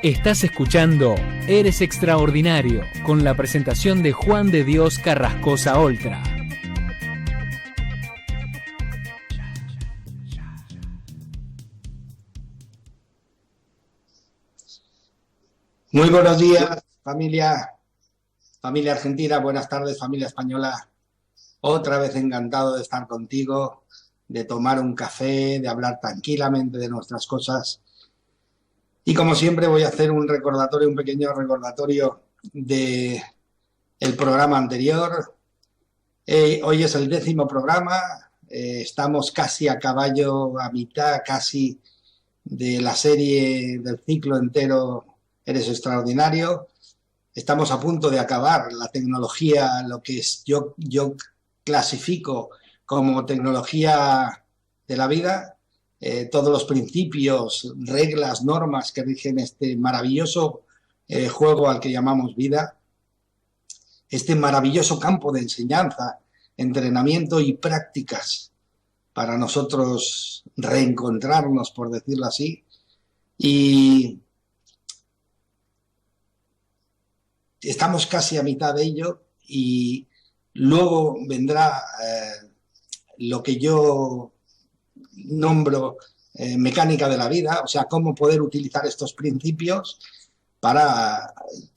Estás escuchando Eres Extraordinario, con la presentación de Juan de Dios Carrascosa Oltra. Muy buenos días, familia argentina, buenas tardes, familia española. Otra vez encantado de estar contigo, de tomar un café, de hablar tranquilamente de nuestras cosas. Y como siempre voy a hacer un pequeño recordatorio del programa anterior. Hoy es el 10º programa, estamos casi a caballo, a mitad casi de la serie del ciclo entero Eres Extraordinario. Estamos a punto de acabar la tecnología, lo que es yo clasifico como tecnología de la vida. Todos los principios, reglas, normas que rigen este maravilloso juego al que llamamos vida, este maravilloso campo de enseñanza, entrenamiento y prácticas para nosotros reencontrarnos, por decirlo así. Y estamos casi a mitad de ello y luego vendrá lo que yo nombro mecánica de la vida, o sea, cómo poder utilizar estos principios para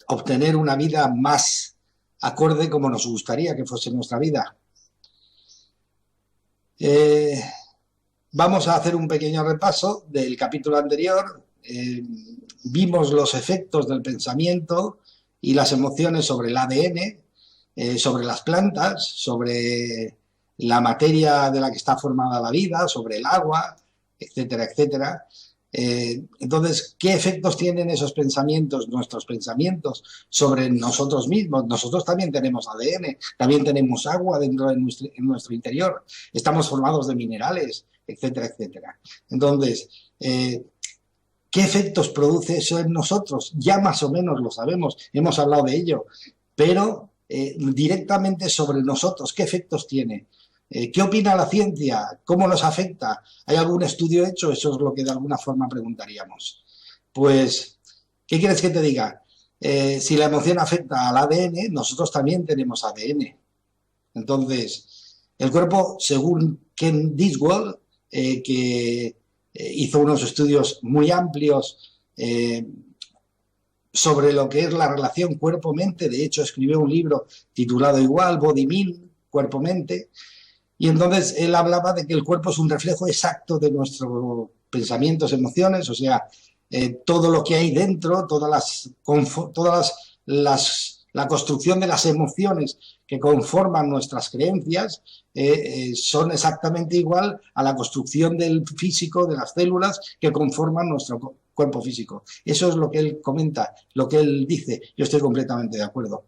obtener una vida más acorde como nos gustaría que fuese nuestra vida. Vamos a hacer un pequeño repaso del capítulo anterior. Vimos los efectos del pensamiento y las emociones sobre el ADN, sobre las plantas, sobre la materia de la que está formada la vida, sobre el agua, etcétera, etcétera. Entonces, ¿qué efectos tienen esos pensamientos, nuestros pensamientos, sobre nosotros mismos? Nosotros también tenemos ADN, también tenemos agua dentro de en nuestro interior, estamos formados de minerales, etcétera, etcétera. Entonces, ¿qué efectos produce eso en nosotros? Ya más o menos lo sabemos, hemos hablado de ello, pero directamente sobre nosotros, ¿qué efectos tiene? ¿Qué opina la ciencia? ¿Cómo nos afecta? ¿Hay algún estudio hecho? Eso es lo que de alguna forma preguntaríamos. Pues, ¿qué quieres que te diga? Si la emoción afecta al ADN, nosotros también tenemos ADN. Entonces, el cuerpo, según Ken Diswell, que hizo unos estudios muy amplios sobre lo que es la relación cuerpo-mente. De hecho, escribió un libro titulado igual, Body-Mind, cuerpo-mente. Y entonces él hablaba de que el cuerpo es un reflejo exacto de nuestros pensamientos, emociones, o sea, todo lo que hay dentro, la construcción de las emociones que conforman nuestras creencias son exactamente igual a la construcción del físico, de las células que conforman nuestro cuerpo físico. Eso es lo que él comenta, lo que él dice. Yo estoy completamente de acuerdo.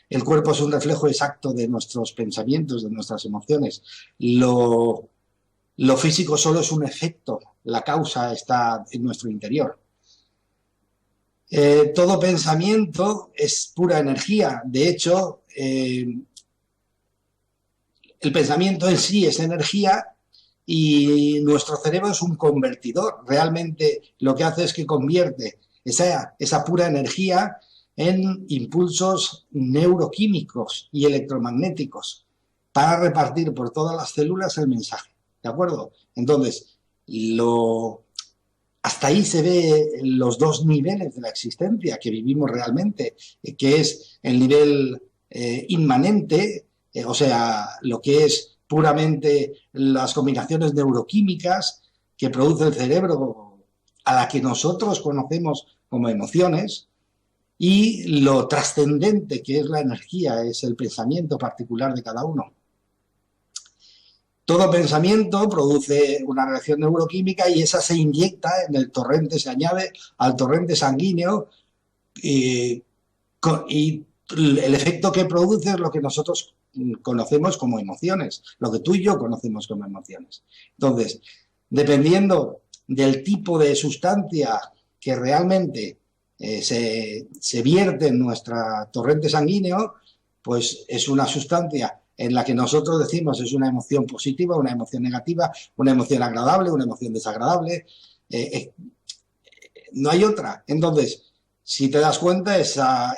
El cuerpo es un reflejo exacto de nuestros pensamientos, de nuestras emociones. Lo físico solo es un efecto, la causa está en nuestro interior. Todo pensamiento es pura energía. De hecho, el pensamiento en sí es energía y nuestro cerebro es un convertidor. Realmente lo que hace es que convierte esa pura energía en impulsos neuroquímicos y electromagnéticos para repartir por todas las células el mensaje, ¿de acuerdo? Entonces, hasta ahí se ve los dos niveles de la existencia que vivimos realmente, que es el nivel inmanente, o sea, lo que es puramente las combinaciones neuroquímicas que produce el cerebro, a la que nosotros conocemos como emociones, y lo trascendente que es la energía, es el pensamiento particular de cada uno. Todo pensamiento produce una reacción neuroquímica y esa se inyecta en el torrente, se añade al torrente sanguíneo y el efecto que produce es lo que nosotros conocemos como emociones, lo que tú y yo conocemos como emociones. Entonces, dependiendo del tipo de sustancia que realmente se vierte en nuestro torrente sanguíneo, pues es una sustancia en la que nosotros decimos es una emoción positiva, una emoción negativa, una emoción agradable, una emoción desagradable. No hay otra. Entonces, Si te das cuenta, esa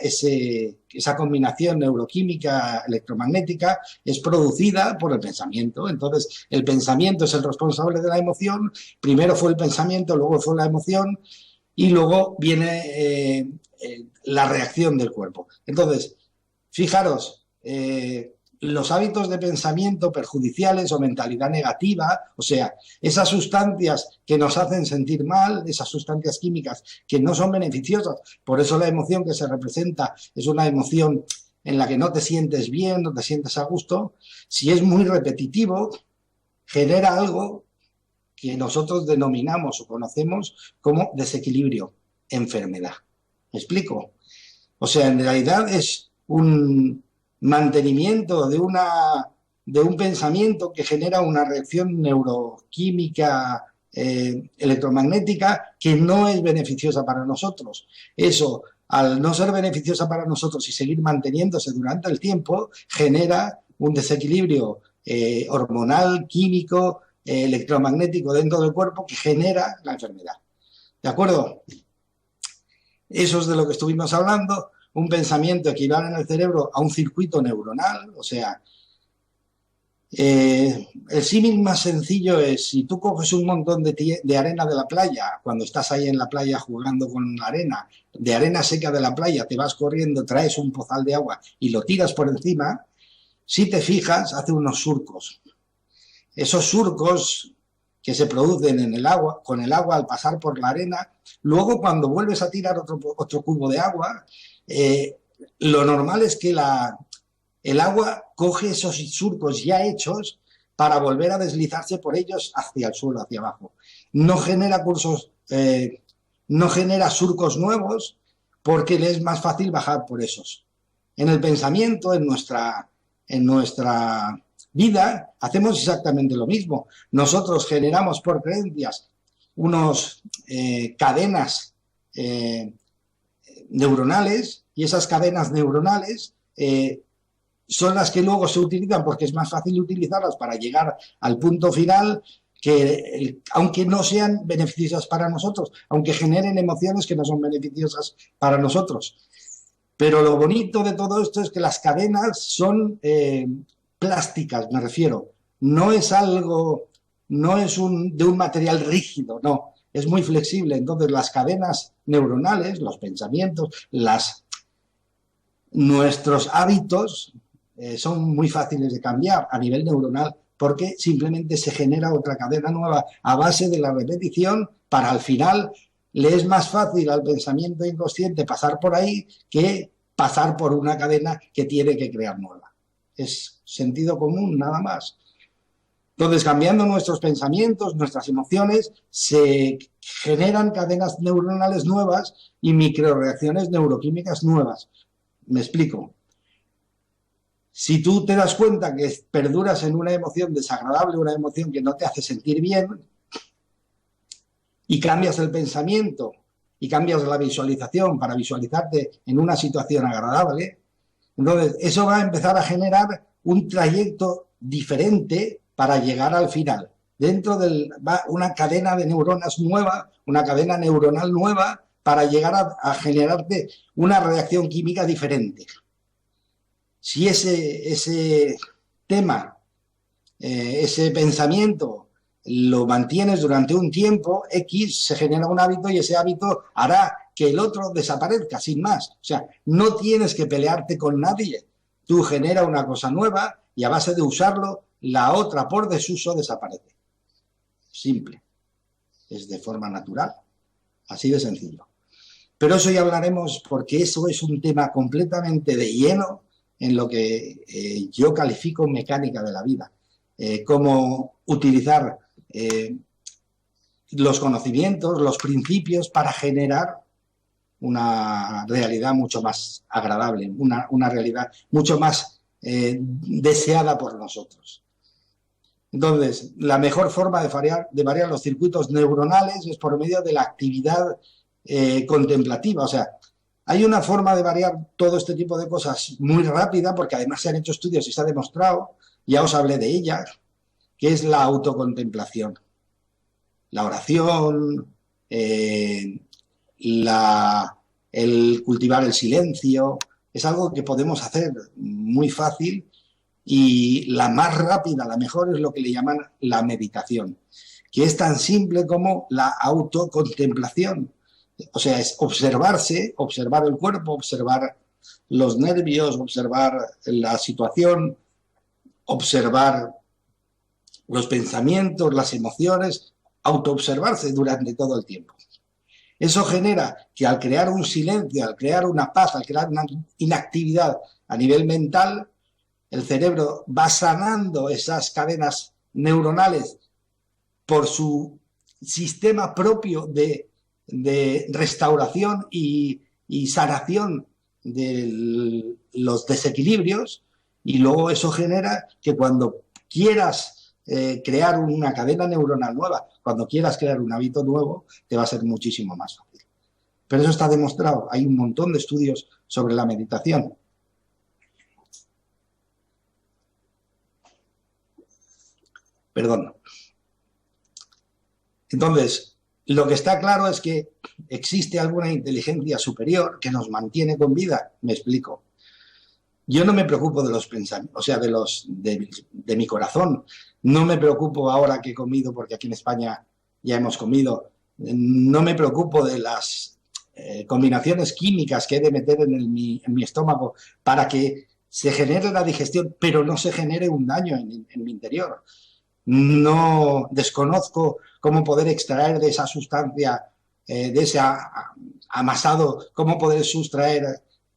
combinación neuroquímica electromagnética es producida por el pensamiento. Entonces, el pensamiento es el responsable de la emoción. Primero fue el pensamiento, luego fue la emoción y luego viene la reacción del cuerpo. Entonces, fijaros, los hábitos de pensamiento perjudiciales o mentalidad negativa, o sea, esas sustancias que nos hacen sentir mal, esas sustancias químicas que no son beneficiosas, por eso la emoción que se representa es una emoción en la que no te sientes bien, no te sientes a gusto, si es muy repetitivo, genera algo que nosotros denominamos o conocemos como desequilibrio, enfermedad. ¿Me explico? O sea, en realidad es un mantenimiento de un pensamiento que genera una reacción neuroquímica electromagnética que no es beneficiosa para nosotros. Eso, al no ser beneficiosa para nosotros y seguir manteniéndose durante el tiempo, genera un desequilibrio hormonal, químico, electromagnético dentro del cuerpo que genera la enfermedad. ¿De acuerdo? Eso es de lo que estuvimos hablando. Un pensamiento equivale en el cerebro a un circuito neuronal, o sea, el símil más sencillo es, si tú coges un montón de arena de la playa, cuando estás ahí en la playa jugando con la arena, de arena seca de la playa, te vas corriendo, traes un pozal de agua y lo tiras por encima, si te fijas, hace unos surcos. Esos surcos que se producen en el agua, con el agua al pasar por la arena, luego cuando vuelves a tirar otro cubo de agua, lo normal es que el agua coge esos surcos ya hechos para volver a deslizarse por ellos hacia el suelo, hacia abajo. No genera no genera surcos nuevos porque le es más fácil bajar por esos. En el pensamiento, en nuestra vida, hacemos exactamente lo mismo. Nosotros generamos por creencias unos cadenas neuronales y esas cadenas neuronales son las que luego se utilizan porque es más fácil utilizarlas para llegar al punto final que, aunque no sean beneficiosas para nosotros, aunque generen emociones que no son beneficiosas para nosotros. Pero lo bonito de todo esto es que las cadenas son plásticas, me refiero. No es algo, no es de un material rígido, no. Es muy flexible. Entonces las cadenas neuronales, los pensamientos, nuestros hábitos son muy fáciles de cambiar a nivel neuronal porque simplemente se genera otra cadena nueva a base de la repetición para al final le es más fácil al pensamiento inconsciente pasar por ahí que pasar por una cadena que tiene que crear nueva. Es sentido común, nada más. Entonces, cambiando nuestros pensamientos, nuestras emociones, se generan cadenas neuronales nuevas y microreacciones neuroquímicas nuevas. Me explico. Si tú te das cuenta que perduras en una emoción desagradable, una emoción que no te hace sentir bien, y cambias el pensamiento y cambias la visualización para visualizarte en una situación agradable, entonces eso va a empezar a generar un trayecto diferente para llegar al final. Dentro va una cadena de neuronas nueva, una cadena neuronal nueva para llegar a generarte una reacción química diferente. Si ese tema, ese pensamiento lo mantienes durante un tiempo, X, se genera un hábito y ese hábito hará que el otro desaparezca, sin más. O sea, no tienes que pelearte con nadie. Tú genera una cosa nueva y a base de usarlo, la otra por desuso desaparece. Simple. Es de forma natural. Así de sencillo. Pero eso ya hablaremos porque eso es un tema completamente de lleno en lo que yo califico mecánica de la vida. Cómo utilizar los conocimientos, los principios para generar una realidad mucho más agradable, una realidad mucho más deseada por nosotros. Entonces, la mejor forma de variar los circuitos neuronales es por medio de la actividad contemplativa. O sea, hay una forma de variar todo este tipo de cosas muy rápida, porque además se han hecho estudios y se ha demostrado, ya os hablé de ella, que es la autocontemplación. La oración, el cultivar el silencio, es algo que podemos hacer muy fácil y la más rápida, la mejor es lo que le llaman la meditación, que es tan simple como la autocontemplación. O sea, es observarse, observar el cuerpo, observar los nervios, observar la situación, observar los pensamientos, las emociones, autoobservarse durante todo el tiempo. Eso genera que al crear un silencio, al crear una paz, al crear una inactividad a nivel mental, el cerebro va sanando esas cadenas neuronales por su sistema propio de restauración y sanación de los desequilibrios, y luego eso genera que cuando quieras crear una cadena neuronal nueva, cuando quieras crear un hábito nuevo, te va a ser muchísimo más fácil. Pero eso está demostrado. Hay un montón de estudios sobre la meditación. Perdón. Entonces, lo que está claro es que existe alguna inteligencia superior que nos mantiene con vida. Me explico. Yo no me preocupo de los pensamientos, o sea, de mi corazón. No me preocupo ahora que he comido, porque aquí en España ya hemos comido. No me preocupo de las combinaciones químicas que he de meter en mi estómago para que se genere la digestión, pero no se genere un daño en mi interior. No desconozco cómo poder extraer de esa sustancia, de ese amasado, cómo poder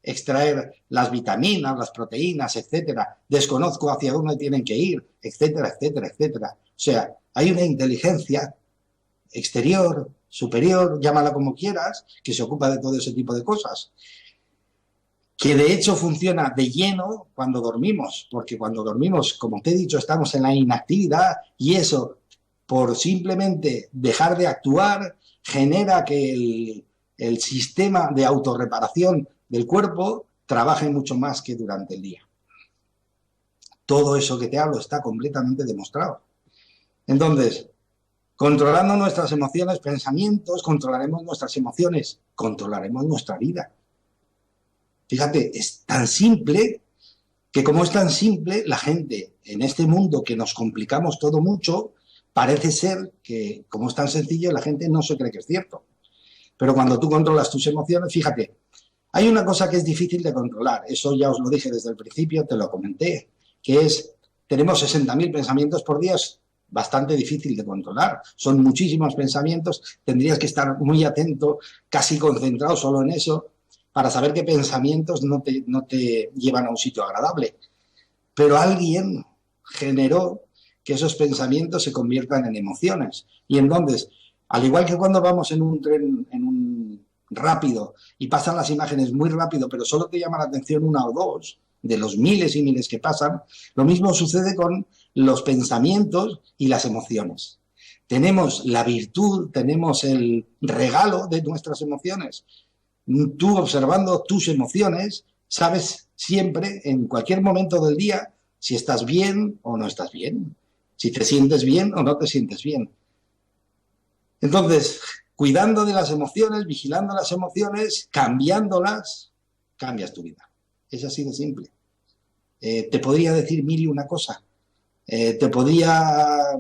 extraer las vitaminas, las proteínas, etcétera. Desconozco hacia dónde tienen que ir, etcétera, etcétera, etcétera. O sea, hay una inteligencia exterior, superior, llámala como quieras, que se ocupa de todo ese tipo de cosas, que de hecho funciona de lleno cuando dormimos, porque cuando dormimos, como te he dicho, estamos en la inactividad, y eso, por simplemente dejar de actuar, genera que el sistema de autorreparación del cuerpo trabaje mucho más que durante el día. Todo eso que te hablo está completamente demostrado. Entonces, controlando nuestras emociones, pensamientos, controlaremos nuestras emociones, controlaremos nuestra vida. Fíjate, es tan simple que, como es tan simple, la gente en este mundo que nos complicamos todo mucho, parece ser que, como es tan sencillo, la gente no se cree que es cierto. Pero cuando tú controlas tus emociones, fíjate, hay una cosa que es difícil de controlar, eso ya os lo dije desde el principio, te lo comenté, que es, tenemos 60.000 pensamientos por día, es bastante difícil de controlar, son muchísimos pensamientos, tendrías que estar muy atento, casi concentrado solo en eso, para saber qué pensamientos no te llevan a un sitio agradable. Pero alguien generó que esos pensamientos se conviertan en emociones. Y entonces, al igual que cuando vamos en un tren, rápido, y pasan las imágenes muy rápido, pero solo te llama la atención una o dos de los miles y miles que pasan, lo mismo sucede con los pensamientos y las emociones. Tenemos la virtud, tenemos el regalo de nuestras emociones. Tú, observando tus emociones, sabes siempre, en cualquier momento del día, si estás bien o no estás bien, si te sientes bien o no te sientes bien. Entonces, cuidando de las emociones, vigilando las emociones, cambiándolas, cambias tu vida. Es así de simple. Te podría decir mil y una cosa. Te podría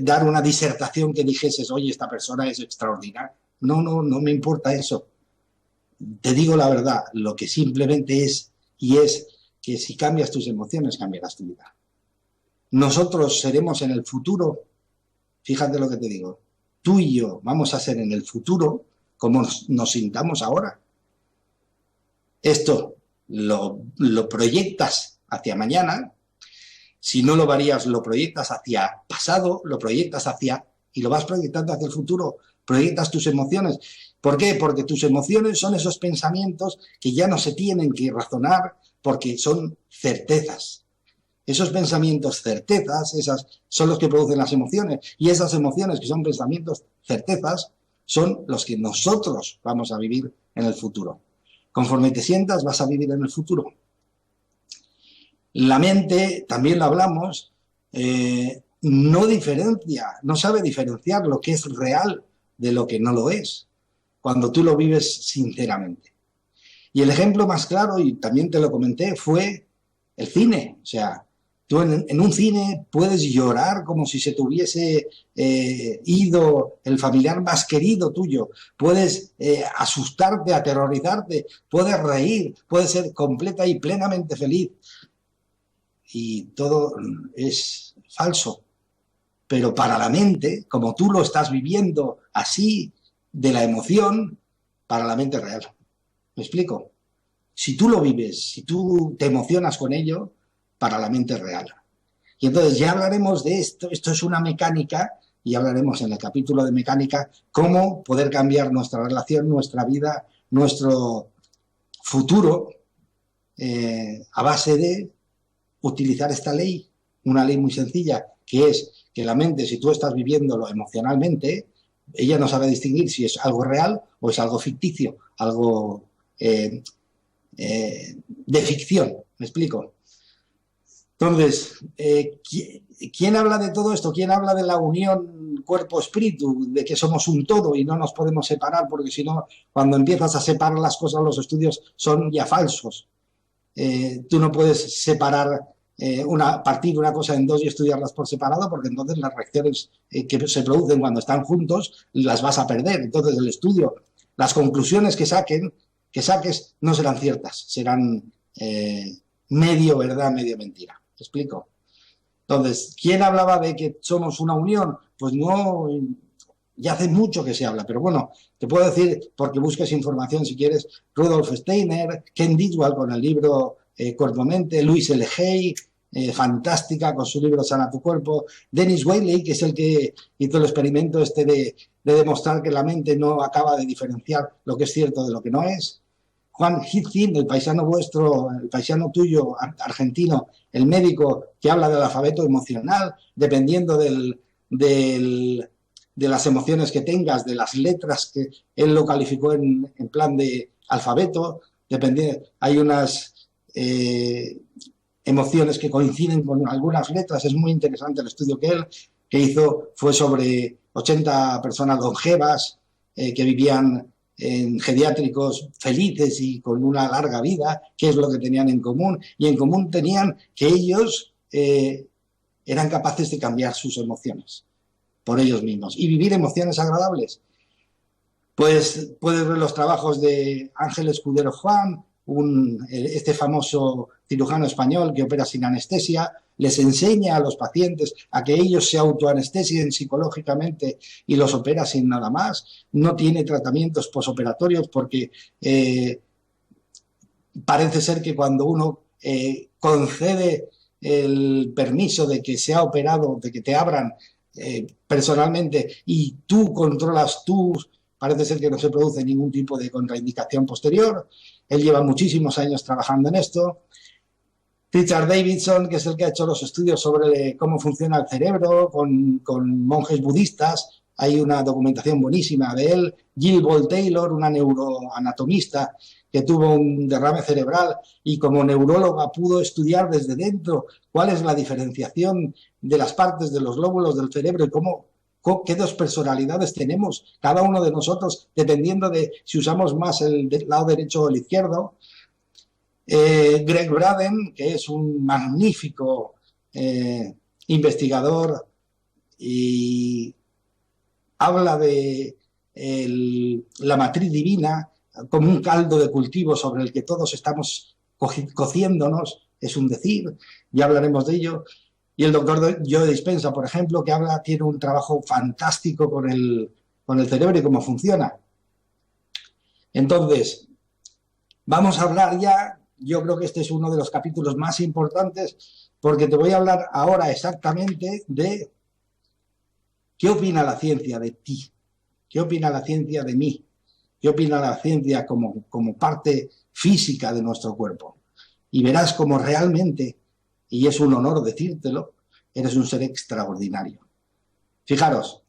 dar una disertación que dijeses, oye, esta persona es extraordinaria. No me importa eso. Te digo la verdad, lo que simplemente es, y es que si cambias tus emociones, cambiarás tu vida. Nosotros seremos en el futuro, fíjate lo que te digo, tú y yo vamos a ser en el futuro como nos sintamos ahora. Esto lo proyectas hacia mañana, si no lo varías, lo proyectas hacia pasado, lo proyectas y lo vas proyectando hacia el futuro, proyectas tus emociones. ¿Por qué? Porque tus emociones son esos pensamientos que ya no se tienen que razonar porque son certezas. Esos pensamientos certezas, esas son los que producen las emociones, y esas emociones que son pensamientos certezas son los que nosotros vamos a vivir en el futuro. Conforme te sientas, vas a vivir en el futuro. La mente, también lo hablamos, no sabe diferenciar lo que es real de lo que no lo es. cuando tú lo vives sinceramente. Y el ejemplo más claro, y también te lo comenté, fue el cine. O sea, tú en un cine puedes llorar como si se te hubiese ido el familiar más querido tuyo, puedes asustarte, aterrorizarte, puedes reír, puedes ser completa y plenamente feliz. Y todo es falso. Pero para la mente, como tú lo estás viviendo así, de la emoción, para la mente es real. ¿Me explico? Si tú lo vives, si tú te emocionas con ello, para la mente es real. Y entonces ya hablaremos de esto. Esto es una mecánica, y hablaremos en el capítulo de mecánica cómo poder cambiar nuestra relación, nuestra vida, nuestro futuro a base de utilizar esta ley, una ley muy sencilla, que es que la mente, si tú estás viviéndolo emocionalmente, ella no sabe distinguir si es algo real o es algo ficticio, algo de ficción. ¿Me explico? Entonces, ¿quién habla de todo esto? ¿Quién habla de la unión cuerpo-espíritu? De que somos un todo y no nos podemos separar, porque si no, cuando empiezas a separar las cosas, los estudios son ya falsos. Tú no puedes separar partir una cosa en dos y estudiarlas por separado, porque entonces las reacciones que se producen cuando están juntos las vas a perder. Entonces el estudio, las conclusiones que saques no serán ciertas, serán medio verdad, medio mentira. ¿Te explico? Entonces, ¿quién hablaba de que somos una unión? Pues no, ya hace mucho que se habla, pero bueno, te puedo decir, porque busques información si quieres, Rudolf Steiner, Ken Ditwald con el libro Cuerpo-Mente, Louis L. Hay, fantástica con su libro Sana tu Cuerpo, Dennis Whaley, que es el que hizo el experimento de demostrar que la mente no acaba de diferenciar lo que es cierto de lo que no es, Juan Hitzin, el paisano vuestro, el paisano tuyo, argentino, el médico que habla del alfabeto emocional, dependiendo de las emociones que tengas, de las letras que él lo calificó en plan de alfabeto, hay unas emociones que coinciden con algunas letras. Es muy interesante el estudio que hizo, fue sobre 80 personas longevas que vivían en geriátricos felices y con una larga vida, qué es lo que tenían en común, y en común tenían que ellos eran capaces de cambiar sus emociones por ellos mismos y vivir emociones agradables. Pues puedes ver los trabajos de Ángel Escudero Juan, este famoso cirujano español que opera sin anestesia, les enseña a los pacientes a que ellos se autoanestesien psicológicamente y los opera sin nada más. No tiene tratamientos posoperatorios porque parece ser que cuando uno concede el permiso de que sea operado, de que te abran personalmente y tú controlas parece ser que no se produce ningún tipo de contraindicación posterior. Él lleva muchísimos años trabajando en esto. Richard Davidson, que es el que ha hecho los estudios sobre cómo funciona el cerebro con monjes budistas. Hay una documentación buenísima de él. Jill Ball Taylor, una neuroanatomista que tuvo un derrame cerebral y como neuróloga pudo estudiar desde dentro cuál es la diferenciación de las partes de los lóbulos del cerebro y qué dos personalidades tenemos cada uno de nosotros, dependiendo de si usamos más el lado derecho o el izquierdo. Greg Braden, que es un magnífico investigador y habla de la matriz divina como un caldo de cultivo sobre el que todos estamos cociéndonos, es un decir, ya hablaremos de ello. Y el doctor Joe Dispenza, por ejemplo, que tiene un trabajo fantástico con el cerebro y cómo funciona. Entonces, vamos a hablar ya, yo creo que este es uno de los capítulos más importantes, porque te voy a hablar ahora exactamente de qué opina la ciencia de ti, qué opina la ciencia de mí, qué opina la ciencia como parte física de nuestro cuerpo. Y verás cómo realmente, y es un honor decírtelo, eres un ser extraordinario. Fijaros,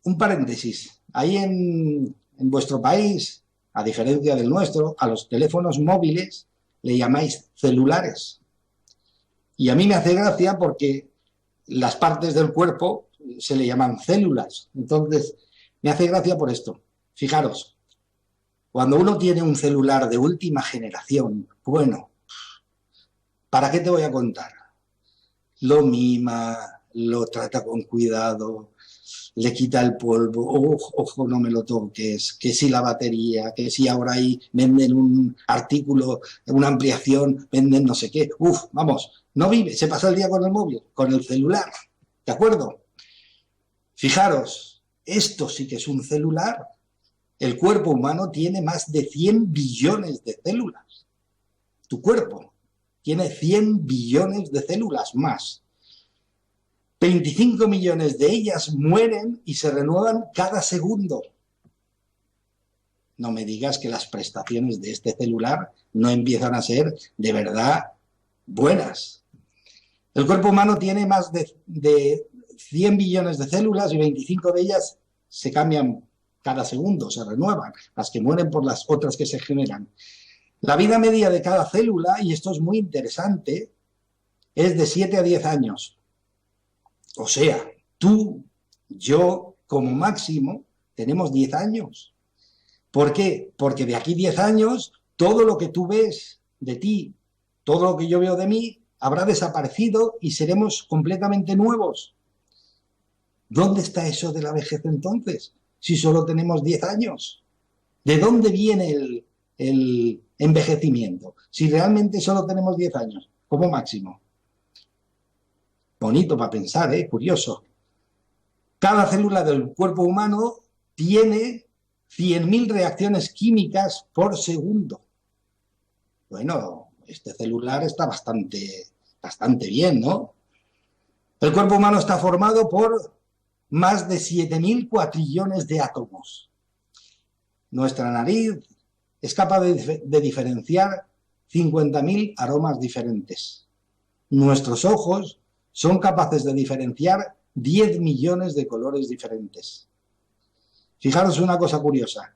un paréntesis, ahí en vuestro país, a diferencia del nuestro, a los teléfonos móviles le llamáis celulares. Y a mí me hace gracia porque las partes del cuerpo se le llaman células. Entonces, me hace gracia por esto. Fijaros, cuando uno tiene un celular de última generación, bueno, ¿para qué te voy a contar? Lo mima, lo trata con cuidado, le quita el polvo, ojo, no me lo toques, que si la batería, que si ahora ahí venden un artículo, una ampliación, venden no sé qué. Vamos, no vive, se pasa el día con el móvil, con el celular, ¿de acuerdo? Fijaros, esto sí que es un celular. El cuerpo humano tiene más de 100 billones de células. Tu cuerpo tiene 100 billones de células más. 25 millones de ellas mueren y se renuevan cada segundo. No me digas que las prestaciones de este celular no empiezan a ser de verdad buenas. El cuerpo humano tiene más de 100 billones de células y 25 de ellas se cambian cada segundo, se renuevan, las que mueren por las otras que se generan. La vida media de cada célula, y esto es muy interesante, es de 7 a 10 años. O sea, tú, yo, como máximo, tenemos 10 años. ¿Por qué? Porque de aquí 10 años, todo lo que tú ves de ti, todo lo que yo veo de mí, habrá desaparecido y seremos completamente nuevos. ¿Dónde está eso de la vejez entonces? Si solo tenemos 10 años. ¿De dónde viene el envejecimiento? Si realmente solo tenemos 10 años, como máximo. Bonito para pensar, curioso. Cada célula del cuerpo humano tiene 100.000 reacciones químicas por segundo. Bueno, este celular está bastante bien, ¿no? El cuerpo humano está formado por más de 7.000 cuatrillones de átomos. Nuestra nariz es capaz de diferenciar 50.000 aromas diferentes. Nuestros ojos son capaces de diferenciar 10 millones de colores diferentes. Fijaros una cosa curiosa.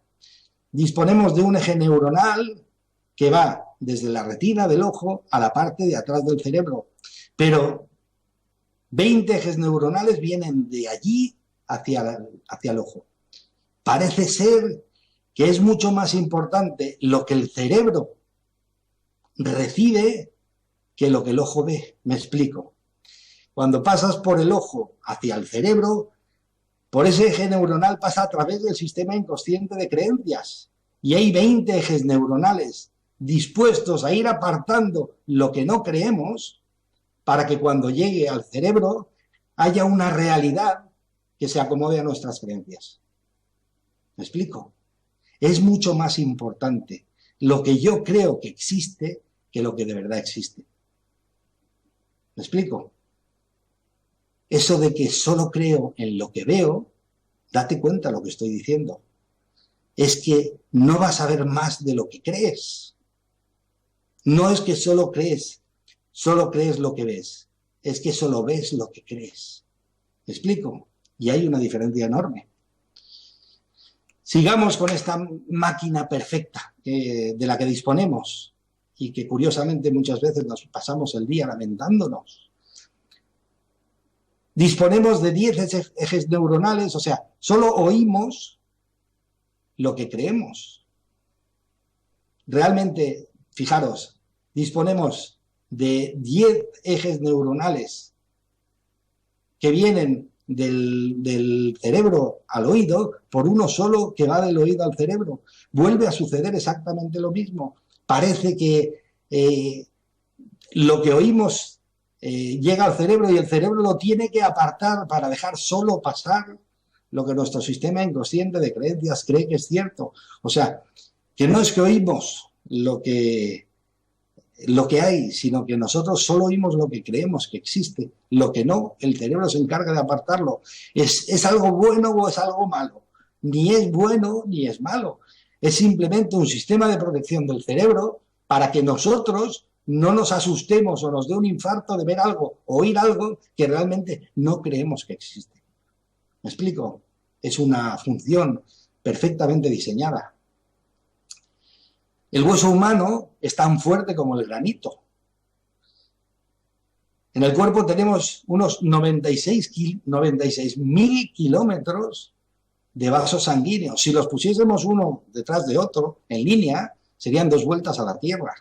Disponemos de un eje neuronal que va desde la retina del ojo a la parte de atrás del cerebro, pero 20 ejes neuronales vienen de allí hacia el ojo. Parece ser que es mucho más importante lo que el cerebro recibe que lo que el ojo ve. Me explico. Cuando pasas por el ojo hacia el cerebro, por ese eje neuronal pasa a través del sistema inconsciente de creencias. Y hay 20 ejes neuronales dispuestos a ir apartando lo que no creemos para que cuando llegue al cerebro haya una realidad que se acomode a nuestras creencias. ¿Me explico? Es mucho más importante lo que yo creo que existe que lo que de verdad existe. ¿Me explico? Eso de que solo creo en lo que veo, date cuenta de lo que estoy diciendo. Es que no vas a ver más de lo que crees. No es que solo crees lo que ves. Es que solo ves lo que crees. ¿Me explico? Y hay una diferencia enorme. Sigamos con esta máquina perfecta de la que disponemos y que curiosamente muchas veces nos pasamos el día lamentándonos. Disponemos de 10 ejes neuronales, o sea, solo oímos lo que creemos. Realmente, fijaros, disponemos de 10 ejes neuronales que vienen del cerebro al oído por uno solo que va del oído al cerebro. Vuelve a suceder exactamente lo mismo. Parece que lo que oímos llega al cerebro y el cerebro lo tiene que apartar para dejar solo pasar lo que nuestro sistema inconsciente de creencias cree que es cierto. O sea, que no es que oímos lo que hay, sino que nosotros solo oímos lo que creemos que existe. Lo que no, el cerebro se encarga de apartarlo. ¿Es algo bueno o es algo malo? Ni es bueno ni es malo. Es simplemente un sistema de protección del cerebro para que nosotros no nos asustemos o nos dé un infarto de ver algo o oír algo que realmente no creemos que existe. ¿Me explico? Es una función perfectamente diseñada. El hueso humano es tan fuerte como el granito. En el cuerpo tenemos unos 96.000 kilómetros de vasos sanguíneos. Si los pusiésemos uno detrás de otro, en línea, serían 2 vueltas a la Tierra.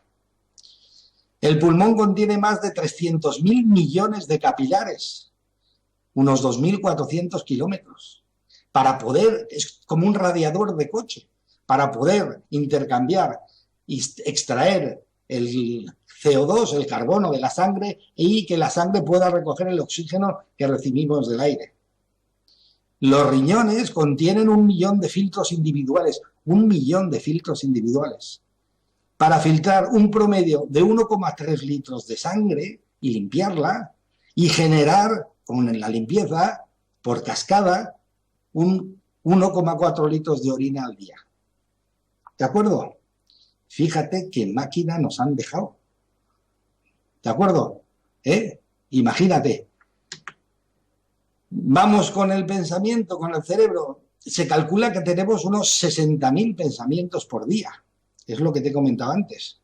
El pulmón contiene más de 300.000 millones de capilares, unos 2.400 kilómetros, para poder, es como un radiador de coche, para poder intercambiar y extraer el CO2, el carbono de la sangre, y que la sangre pueda recoger el oxígeno que recibimos del aire. Los riñones contienen 1 millón de filtros individuales, 1 millón de filtros individuales, para filtrar un promedio de 1,3 litros de sangre y limpiarla y generar, con la limpieza, por cascada, un 1,4 litros de orina al día. ¿De acuerdo? Fíjate qué máquina nos han dejado. ¿De acuerdo? Imagínate. Vamos con el pensamiento, con el cerebro. Se calcula que tenemos unos 60.000 pensamientos por día. Es lo que te he comentado antes.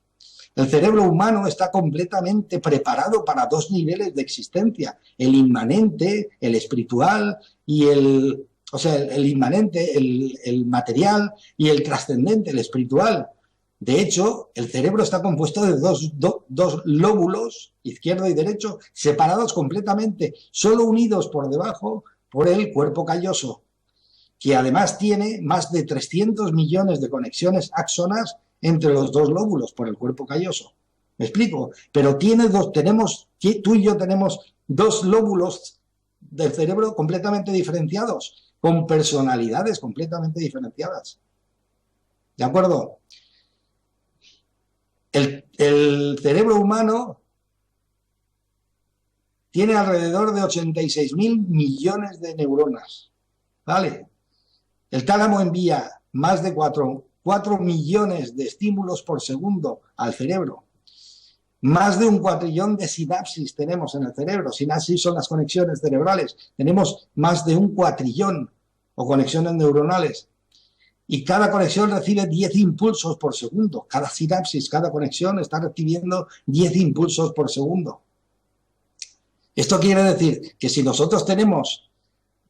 El cerebro humano está completamente preparado para 2 niveles de existencia. El inmanente, el espiritual y el inmanente, el material, y el trascendente, el espiritual. De hecho, el cerebro está compuesto de dos lóbulos, izquierdo y derecho, separados completamente, solo unidos por debajo por el cuerpo calloso, que además tiene más de 300 millones de conexiones axonas entre los 2 lóbulos por el cuerpo calloso. ¿Me explico? Pero tú y yo tenemos 2 lóbulos del cerebro completamente diferenciados, con personalidades completamente diferenciadas. ¿De acuerdo? El cerebro humano tiene alrededor de 86.000 millones de neuronas, ¿vale? El tálamo envía más de 4 millones de estímulos por segundo al cerebro. Más de 1 cuatrillón de sinapsis tenemos en el cerebro. Sinapsis son las conexiones cerebrales. Tenemos más de 1 cuatrillón o conexiones neuronales. Y cada conexión recibe 10 impulsos por segundo. Cada sinapsis, cada conexión está recibiendo 10 impulsos por segundo. Esto quiere decir que si nosotros tenemos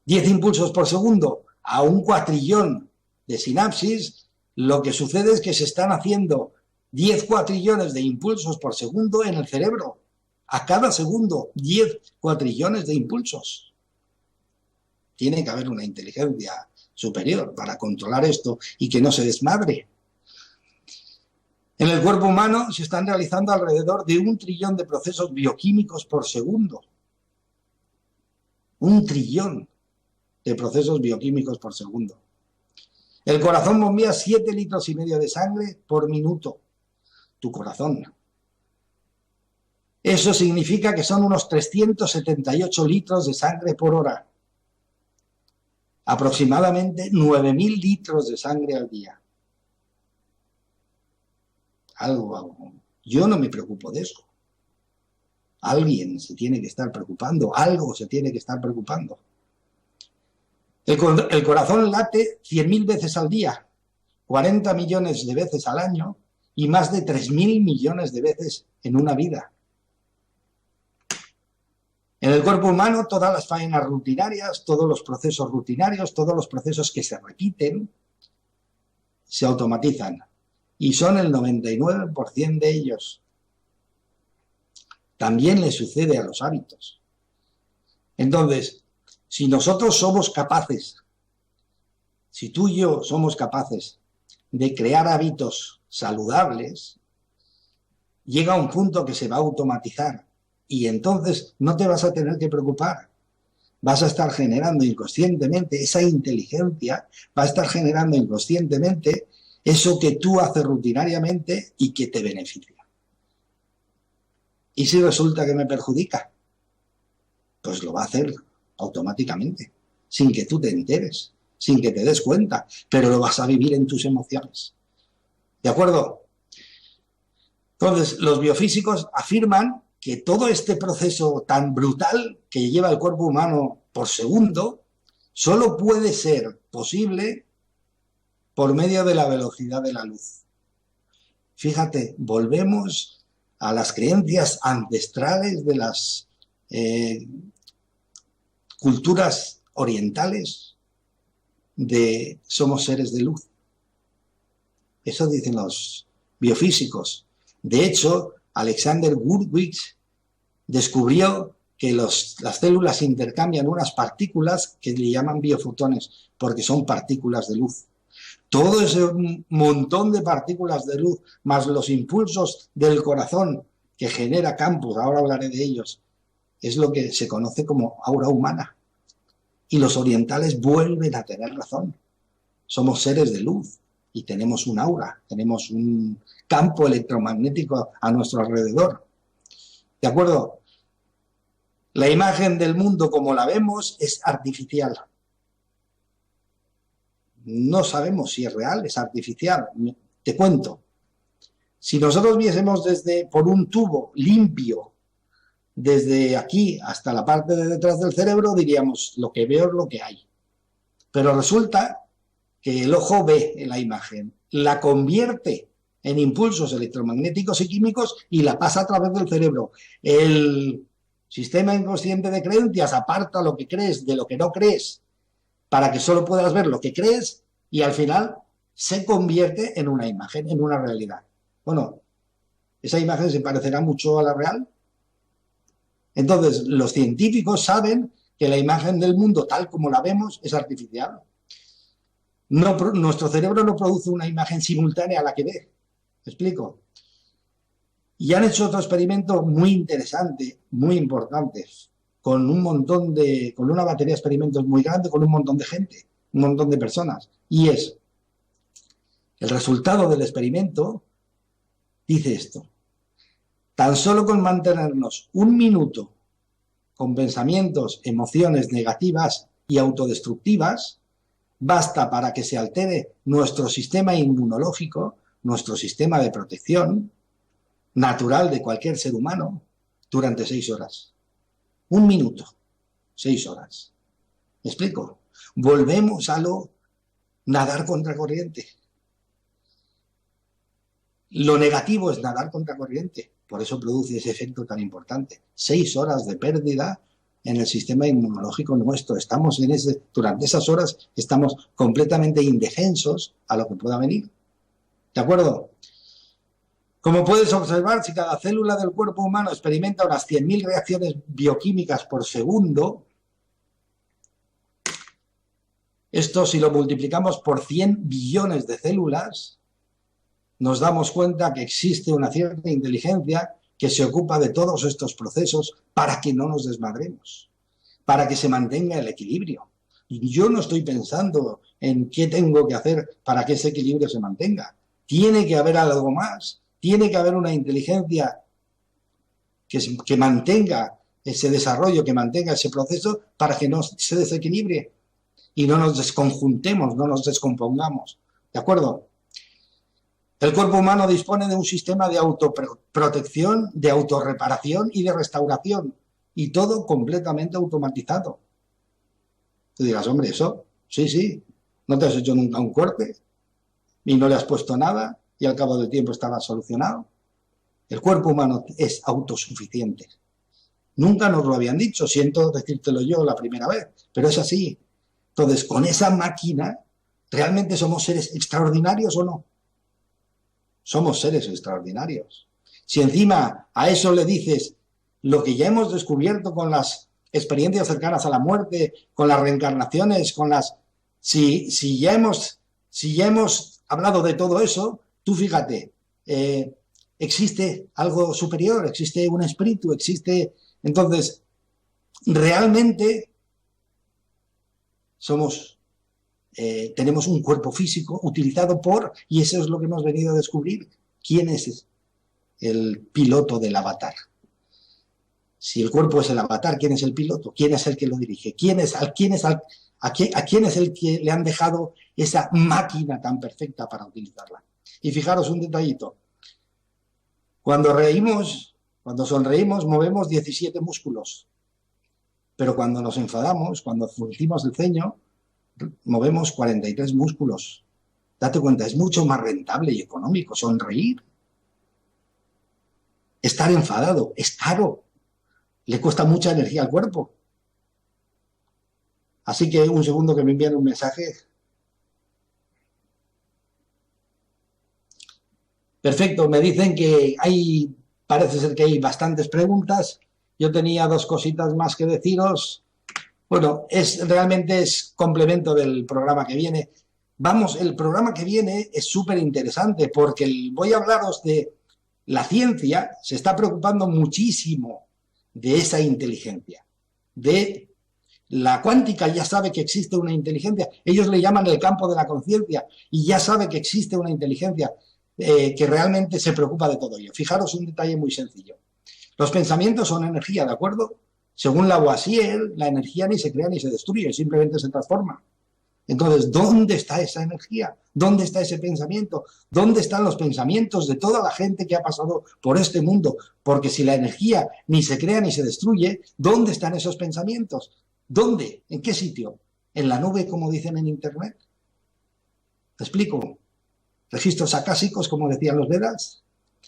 10 impulsos por segundo a 1 cuatrillón de sinapsis, lo que sucede es que se están haciendo 10 cuatrillones de impulsos por segundo en el cerebro. A cada segundo, 10 cuatrillones de impulsos. Tiene que haber una inteligencia superior para controlar esto y que no se desmadre. En el cuerpo humano se están realizando alrededor de 1 trillón de procesos bioquímicos por segundo. 1 trillón de procesos bioquímicos por segundo. El corazón bombea 7,5 litros de sangre por minuto. Tu corazón. Eso significa que son unos 378 litros de sangre por hora. Aproximadamente 9.000 litros de sangre al día. Algo. Yo no me preocupo de eso. Alguien se tiene que estar preocupando, algo se tiene que estar preocupando. El corazón late 100.000 veces al día, 40 millones de veces al año y más de 3.000 millones de veces en una vida. En el cuerpo humano, todas las faenas rutinarias, todos los procesos rutinarios, todos los procesos que se repiten, se automatizan. Y son el 99% de ellos. También le sucede a los hábitos. Entonces, si nosotros somos capaces, si tú y yo somos capaces de crear hábitos saludables, llega un punto que se va a automatizar. Y entonces no te vas a tener que preocupar. Vas a estar generando inconscientemente esa inteligencia, va a estar generando inconscientemente eso que tú haces rutinariamente y que te beneficia. ¿Y si resulta que me perjudica? Pues lo va a hacer automáticamente, sin que tú te enteres, sin que te des cuenta, pero lo vas a vivir en tus emociones. ¿De acuerdo? Entonces, los biofísicos afirman que todo este proceso tan brutal que lleva el cuerpo humano por segundo solo puede ser posible por medio de la velocidad de la luz. Fíjate, volvemos a las creencias ancestrales de las culturas orientales. somos seres de luz. Eso dicen los biofísicos. De hecho, Alexander Gurwitz descubrió que las células intercambian unas partículas que le llaman biofotones, porque son partículas de luz. Todo ese montón de partículas de luz, más los impulsos del corazón que genera campos, ahora hablaré de ellos, es lo que se conoce como aura humana. Y los orientales vuelven a tener razón. Somos seres de luz y tenemos un aura, tenemos un campo electromagnético a nuestro alrededor. ¿De acuerdo? La imagen del mundo como la vemos es artificial. No sabemos si es real, es artificial. Te cuento. Si nosotros viésemos por un tubo limpio, desde aquí hasta la parte de detrás del cerebro, diríamos, lo que veo es lo que hay. Pero resulta que el ojo ve la imagen, la convierte en impulsos electromagnéticos y químicos y la pasa a través del cerebro. El sistema inconsciente de creencias aparta lo que crees de lo que no crees para que solo puedas ver lo que crees y al final se convierte en una imagen, en una realidad. Bueno, ¿esa imagen se parecerá mucho a la real? Entonces, los científicos saben que la imagen del mundo tal como la vemos es artificial. Nuestro cerebro no produce una imagen simultánea a la que ve. ¿Me explico? Y han hecho otro experimento muy interesante, muy importante, con una batería de experimentos muy grande, con un montón de gente, un montón de personas. Y el resultado del experimento dice esto. Tan solo con mantenernos un minuto con pensamientos, emociones negativas y autodestructivas, basta para que se altere nuestro sistema inmunológico, nuestro sistema de protección natural de cualquier ser humano durante 6 horas. Un minuto, 6 horas. ¿Me explico? Volvemos a nadar contra corriente. Lo negativo es nadar contra corriente. Por eso produce ese efecto tan importante. 6 horas de pérdida en el sistema inmunológico nuestro. Durante esas horas estamos completamente indefensos a lo que pueda venir. ¿De acuerdo? Como puedes observar, si cada célula del cuerpo humano experimenta unas 100.000 reacciones bioquímicas por segundo, esto si lo multiplicamos por 100 billones de células, nos damos cuenta que existe una cierta inteligencia que se ocupa de todos estos procesos para que no nos desmadremos, para que se mantenga el equilibrio. Y yo no estoy pensando en qué tengo que hacer para que ese equilibrio se mantenga. Tiene que haber algo más, tiene que haber una inteligencia que mantenga ese desarrollo, que mantenga ese proceso para que no se desequilibre y no nos desconjuntemos, no nos descompongamos. ¿De acuerdo? El cuerpo humano dispone de un sistema de autoprotección, de autorreparación y de restauración, y todo completamente automatizado. Tú dirás, hombre, eso, sí, no te has hecho nunca un corte y no le has puesto nada y al cabo del tiempo estaba solucionado. El cuerpo humano es autosuficiente. Nunca nos lo habían dicho, siento decírtelo yo la primera vez, pero es así. Entonces, con esa máquina, ¿realmente somos seres extraordinarios o no? Somos seres extraordinarios. Si encima a eso le dices lo que ya hemos descubierto con las experiencias cercanas a la muerte, con las reencarnaciones, si ya hemos hablado de todo eso, tú fíjate, existe algo superior, existe un espíritu, entonces, realmente tenemos un cuerpo físico utilizado y eso es lo que hemos venido a descubrir. ¿Quién es el piloto del avatar? Si el cuerpo es el avatar, ¿quién es el piloto? ¿Quién es el que lo dirige? ¿A quién es el que le han dejado esa máquina tan perfecta para utilizarla? Y fijaros un detallito. Cuando sonreímos, movemos 17 músculos. Pero cuando nos enfadamos, cuando fruncimos el ceño, movemos 43 músculos. Date cuenta, es mucho más rentable y económico sonreír. Estar enfadado es caro. Le cuesta mucha energía al cuerpo. Así que un segundo que me envían un mensaje. Perfecto, me dicen que parece ser que hay bastantes preguntas. Yo tenía dos cositas más que deciros. Bueno, realmente es complemento del programa que viene. Vamos, el programa que viene es súper interesante porque voy a hablaros de la ciencia, se está preocupando muchísimo de esa inteligencia, de la cuántica ya sabe que existe una inteligencia, ellos le llaman el campo de la conciencia y ya sabe que existe una inteligencia que realmente se preocupa de todo ello. Fijaros un detalle muy sencillo. Los pensamientos son energía, ¿de acuerdo? Según Lavoisier, la energía ni se crea ni se destruye, simplemente se transforma. Entonces, ¿dónde está esa energía? ¿Dónde está ese pensamiento? ¿Dónde están los pensamientos de toda la gente que ha pasado por este mundo? Porque si la energía ni se crea ni se destruye, ¿dónde están esos pensamientos? ¿Dónde? ¿En qué sitio? ¿En la nube, como dicen en Internet? ¿Te explico? Registros acásicos, como decían los Vedas.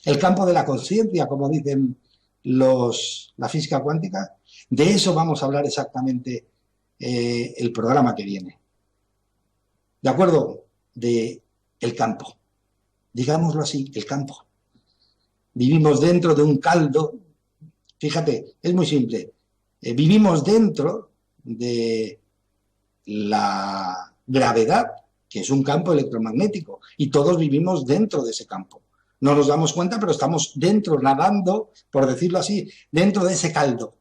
El campo de la conciencia, como dicen la física cuántica. De eso vamos a hablar exactamente el programa que viene. ¿De acuerdo? De el campo. Digámoslo así, el campo. Vivimos dentro de un caldo. Fíjate, es muy simple. Vivimos dentro de la gravedad, que es un campo electromagnético, y todos vivimos dentro de ese campo. No nos damos cuenta, pero estamos dentro, nadando, por decirlo así, dentro de ese caldo.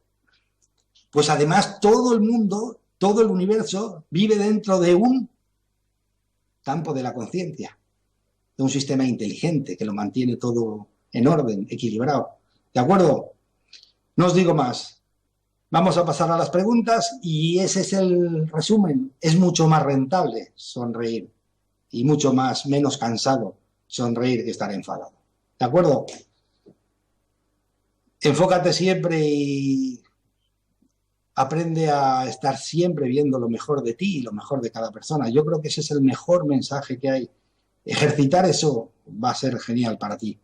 Pues además todo el mundo, todo el universo, vive dentro de un campo de la conciencia, de un sistema inteligente que lo mantiene todo en orden, equilibrado. ¿De acuerdo? No os digo más. Vamos a pasar a las preguntas y ese es el resumen. Es mucho más rentable sonreír y mucho menos cansado sonreír que estar enfadado. ¿De acuerdo? Enfócate siempre y aprende a estar siempre viendo lo mejor de ti y lo mejor de cada persona. Yo creo que ese es el mejor mensaje que hay. Ejercitar eso va a ser genial para ti.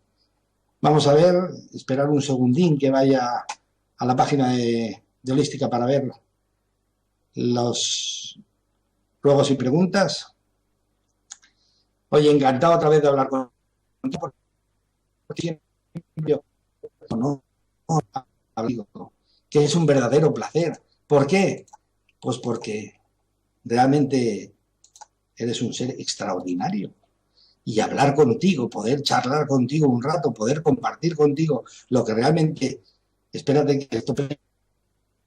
Vamos a ver, esperar un segundín que vaya a la página de Holística para ver los ruegos y preguntas. Oye, encantado otra vez de hablar contigo. No, que es un verdadero placer. ¿Por qué? Pues porque realmente eres un ser extraordinario. Y hablar contigo, poder charlar contigo un rato, poder compartir contigo lo que realmente... Espérate que esto...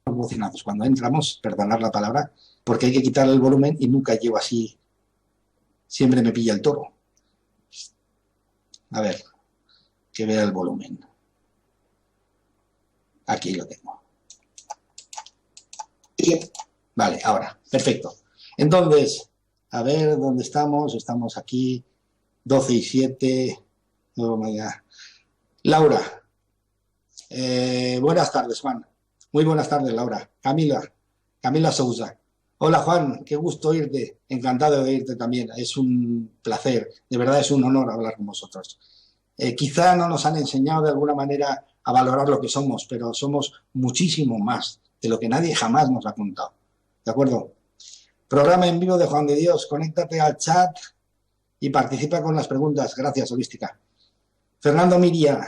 emocionados. Cuando entramos, perdonar la palabra, porque hay que quitar el volumen y nunca llevo así. Siempre me pilla el toro. A ver, que vea el volumen. Aquí lo tengo. Vale, ahora, perfecto. Entonces, a ver dónde estamos. Estamos aquí, 12 y 7. Oh, Laura. Buenas tardes, Juan. Muy buenas tardes, Laura. Camila Sousa. Hola, Juan, qué gusto oírte. Encantado de oírte también. Es un placer, de verdad es un honor hablar con vosotros. Quizá no nos han enseñado de alguna manera a valorar lo que somos, pero somos muchísimo más de lo que nadie jamás nos ha contado. ¿De acuerdo? Programa en vivo de Juan de Dios. Conéctate al chat y participa con las preguntas. Gracias, Holística. Fernando Miriam.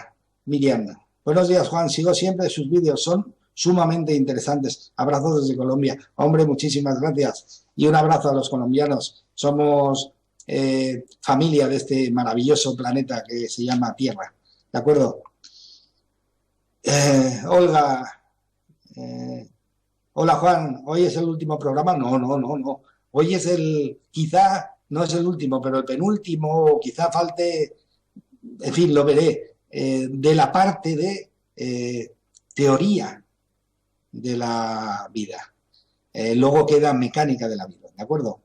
Buenos días, Juan. Sigo siempre sus vídeos. Son sumamente interesantes. Abrazos desde Colombia. Hombre, muchísimas gracias. Y un abrazo a los colombianos. Somos familia de este maravilloso planeta que se llama Tierra. ¿De acuerdo? Olga. Hola, Juan. ¿Hoy es el último programa? No. Hoy es quizá no es el último, pero el penúltimo, o quizá falte, en fin, lo veré, de la parte de teoría de la vida. Luego queda mecánica de la vida, ¿de acuerdo?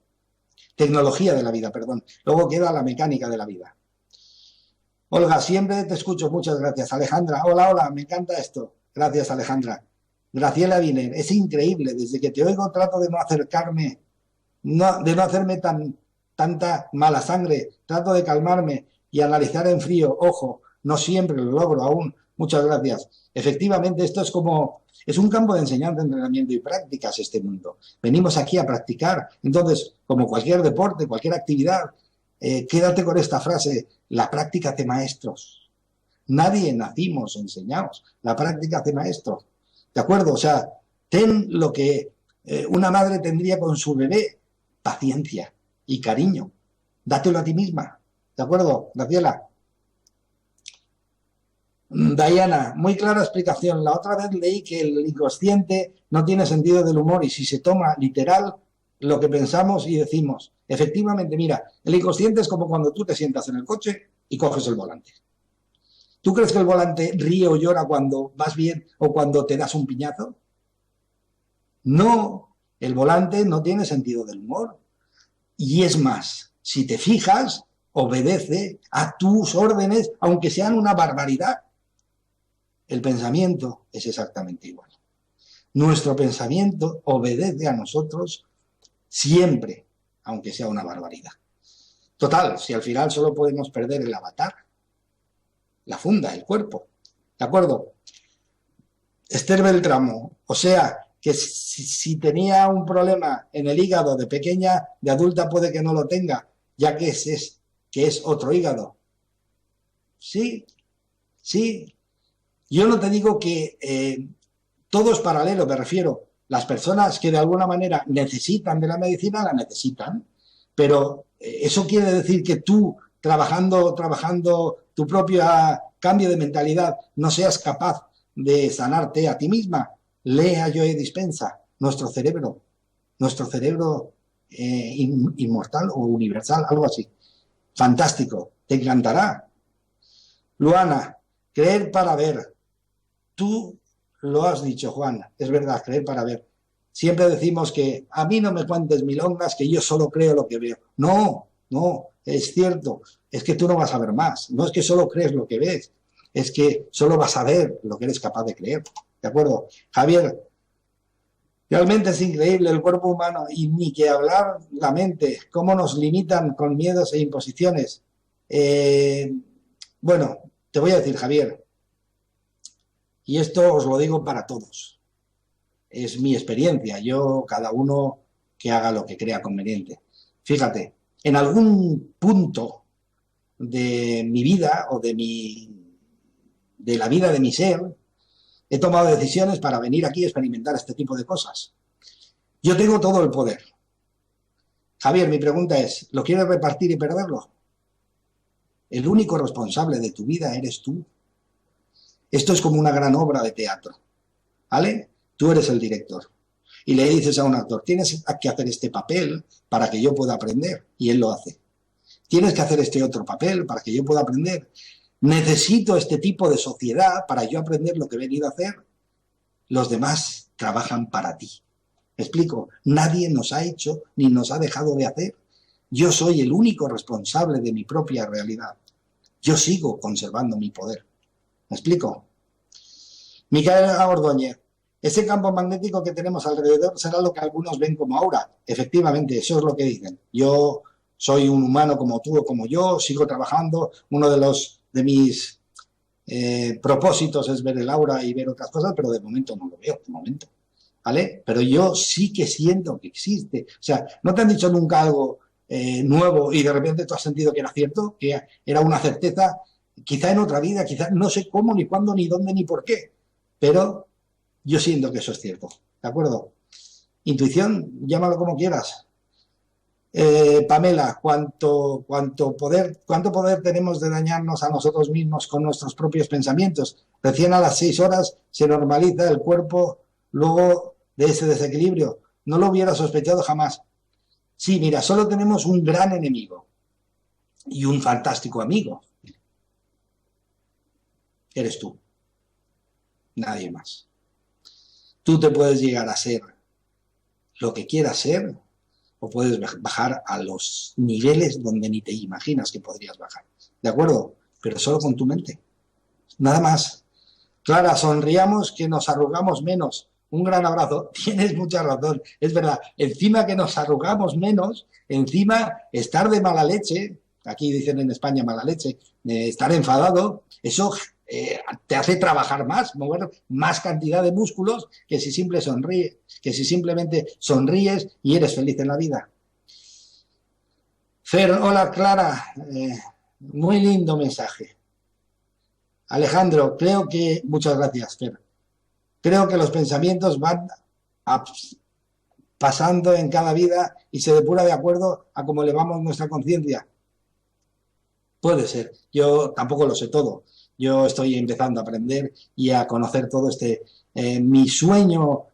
Tecnología de la vida, perdón. Luego queda la mecánica de la vida. Olga, siempre te escucho, muchas gracias. Alejandra, hola, me encanta esto. Gracias, Alejandra. Graciela Viner, es increíble, desde que te oigo trato de no acercarme, de no hacerme tanta mala sangre, trato de calmarme y analizar en frío. Ojo, no siempre lo logro aún. Muchas gracias. Efectivamente, esto es un campo de enseñanza, entrenamiento y prácticas este mundo. Venimos aquí a practicar. Entonces, como cualquier deporte, cualquier actividad, quédate con esta frase, la práctica hace maestros. Nadie nacimos enseñados, la práctica hace maestros. ¿De acuerdo? O sea, ten lo que una madre tendría con su bebé, paciencia y cariño. Dátelo a ti misma. ¿De acuerdo, Graciela? Diana, muy clara explicación. La otra vez leí que el inconsciente no tiene sentido del humor y si se toma literal lo que pensamos y decimos. Efectivamente, mira, el inconsciente es como cuando tú te sientas en el coche y coges el volante. ¿Tú crees que el volante ríe o llora cuando vas bien o cuando te das un piñazo? No, el volante no tiene sentido del humor. Y es más, si te fijas, obedece a tus órdenes, aunque sean una barbaridad. El pensamiento es exactamente igual. Nuestro pensamiento obedece a nosotros siempre, aunque sea una barbaridad. Total, si al final solo podemos perder el avatar, la funda, el cuerpo. ¿De acuerdo? Esther Beltramo, o sea, que si tenía un problema en el hígado de pequeña, de adulta puede que no lo tenga, ya que es otro hígado. Sí, sí. Yo no te digo que todo es paralelo, me refiero. Las personas que de alguna manera necesitan de la medicina, la necesitan, pero eso quiere decir que tú, trabajando tu propio cambio de mentalidad, no seas capaz de sanarte a ti misma. Lea Joe Dispenza, nuestro cerebro inmortal o universal, algo así. Fantástico, te encantará. Luana, creer para ver. Tú lo has dicho, Juan, es verdad, creer para ver. Siempre decimos que a mí no me cuentes milongas, que yo solo creo lo que veo. No, no, es cierto, es que tú no vas a ver más. No es que solo crees lo que ves, es que solo vas a ver lo que eres capaz de creer. ¿De acuerdo? Javier, realmente es increíble el cuerpo humano y ni que hablar la mente, cómo nos limitan con miedos e imposiciones. Bueno, te voy a decir, Javier, y esto os lo digo para todos. Es mi experiencia, cada uno que haga lo que crea conveniente. Fíjate, en algún punto de mi vida o de la vida de mi ser, he tomado decisiones para venir aquí a experimentar este tipo de cosas. Yo tengo todo el poder. Javier, mi pregunta es, ¿lo quieres repartir y perderlo? El único responsable de tu vida eres tú. Esto es como una gran obra de teatro, ¿vale? Tú eres el director. Y le dices a un actor, tienes que hacer este papel para que yo pueda aprender. Y él lo hace. Tienes que hacer este otro papel para que yo pueda aprender. Necesito este tipo de sociedad para yo aprender lo que he venido a hacer. Los demás trabajan para ti. ¿Me explico? Nadie nos ha hecho ni nos ha dejado de hacer. Yo soy el único responsable de mi propia realidad. Yo sigo conservando mi poder. ¿Me explico? Micaela Ordóñez, ese campo magnético que tenemos alrededor será lo que algunos ven como aura. Efectivamente, eso es lo que dicen. Yo soy un humano como tú o como yo, sigo trabajando. Uno de mis propósitos es ver el aura y ver otras cosas, pero de momento no lo veo, de momento. ¿Vale? Pero yo sí que siento que existe. O sea, ¿no te han dicho nunca algo nuevo y de repente tú has sentido que era cierto, que era una certeza? Quizá en otra vida, quizá no sé cómo, ni cuándo, ni dónde, ni por qué, pero yo siento que eso es cierto, ¿de acuerdo? Intuición, llámalo como quieras. Pamela, ¿cuánto poder tenemos de dañarnos a nosotros mismos con nuestros propios pensamientos? Recién a las 6 horas se normaliza el cuerpo luego de ese desequilibrio. No lo hubiera sospechado jamás. Sí, mira, solo tenemos un gran enemigo y un fantástico amigo. Eres tú, nadie más. Tú te puedes llegar a ser lo que quieras ser o puedes bajar a los niveles donde ni te imaginas que podrías bajar. ¿De acuerdo? Pero solo con tu mente. Nada más. Clara, sonriamos que nos arrugamos menos. Un gran abrazo. Tienes mucha razón. Es verdad. Encima que nos arrugamos menos, encima estar de mala leche, aquí dicen en España mala leche, estar enfadado, eso te hace trabajar más, mover más cantidad de músculos que si simplemente sonríes y eres feliz en la vida. Fer, hola Clara, muy lindo mensaje. Alejandro, muchas gracias, Fer. Creo que los pensamientos van a- pasando en cada vida y se depura de acuerdo a cómo elevamos nuestra conciencia. Puede ser. Yo tampoco lo sé todo. Yo estoy empezando a aprender y a conocer todo mi sueño,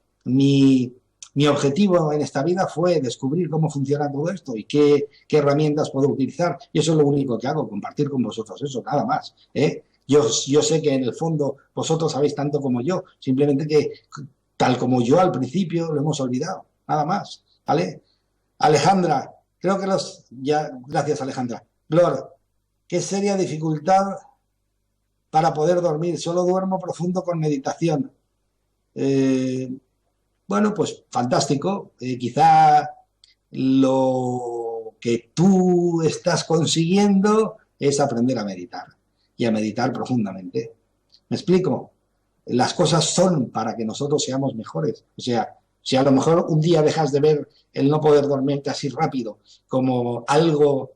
mi objetivo en esta vida fue descubrir cómo funciona todo esto y qué herramientas puedo utilizar. Y eso es lo único que hago, compartir con vosotros eso, nada más. ¿Eh? Yo sé que en el fondo vosotros sabéis tanto como yo, simplemente que tal como yo al principio lo hemos olvidado, nada más. ¿Vale? Alejandra, creo que gracias Alejandra. Glor, qué seria dificultad para poder dormir. Solo duermo profundo con meditación. Eh, bueno, pues fantástico. Quizá lo que tú estás consiguiendo es aprender a meditar y a meditar profundamente. ¿Me explico? Las cosas son para que nosotros seamos mejores. O sea, si a lo mejor un día dejas de ver el no poder dormirte así rápido como algo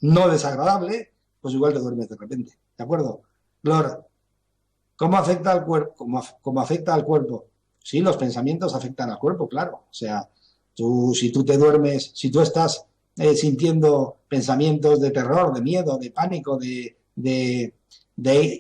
no desagradable, pues igual te duermes de repente. ¿De acuerdo? Flor, ¿cómo afecta al cuerpo? ¿Cómo afecta al cuerpo? Sí, los pensamientos afectan al cuerpo, claro. O sea, si tú te duermes, si tú estás sintiendo pensamientos de terror, de miedo, de pánico, de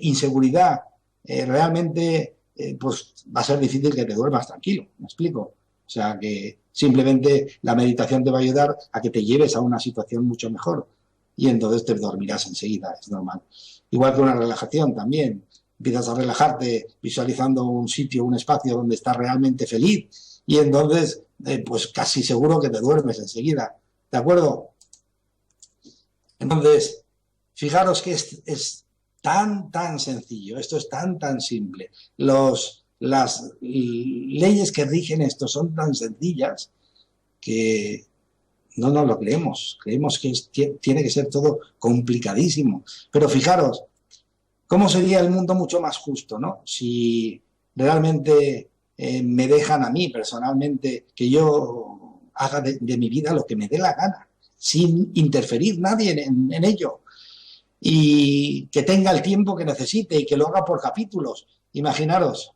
inseguridad, realmente pues va a ser difícil que te duermas tranquilo. ¿Me explico? O sea, que simplemente la meditación te va a ayudar a que te lleves a una situación mucho mejor y entonces te dormirás enseguida, es normal. Igual que una relajación también. Empiezas a relajarte visualizando un sitio, un espacio donde estás realmente feliz y entonces pues casi seguro que te duermes enseguida. ¿De acuerdo? Entonces, fijaros que es tan sencillo, esto es tan simple. Las leyes que rigen esto son tan sencillas que no nos lo creemos. Creemos que tiene que ser todo complicadísimo. Pero fijaros, ¿cómo sería el mundo mucho más justo, ¿no? Si realmente me dejan a mí personalmente que yo haga de mi vida lo que me dé la gana, sin interferir nadie en ello y que tenga el tiempo que necesite y que lo haga por capítulos. Imaginaros,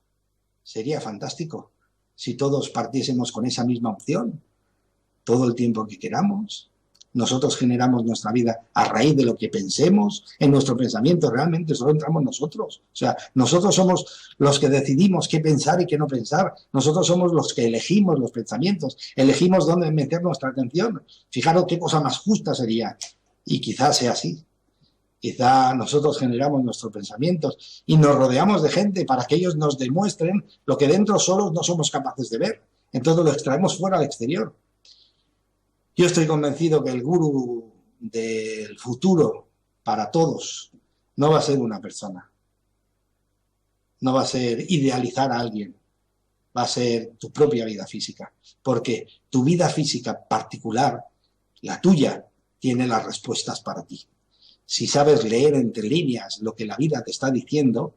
sería fantástico si todos partiésemos con esa misma opción todo el tiempo que queramos. Nosotros generamos nuestra vida a raíz de lo que pensemos. En nuestro pensamiento realmente solo entramos nosotros. O sea, nosotros somos los que decidimos qué pensar y qué no pensar. Nosotros somos los que elegimos los pensamientos. Elegimos dónde meter nuestra atención. Fijaros qué cosa más justa sería. Y quizás sea así. Quizá nosotros generamos nuestros pensamientos y nos rodeamos de gente para que ellos nos demuestren lo que dentro solos no somos capaces de ver. Entonces lo extraemos fuera al exterior. Yo estoy convencido que el gurú del futuro para todos no va a ser una persona, no va a ser idealizar a alguien, va a ser tu propia vida física, porque tu vida física particular, la tuya, tiene las respuestas para ti. Si sabes leer entre líneas lo que la vida te está diciendo,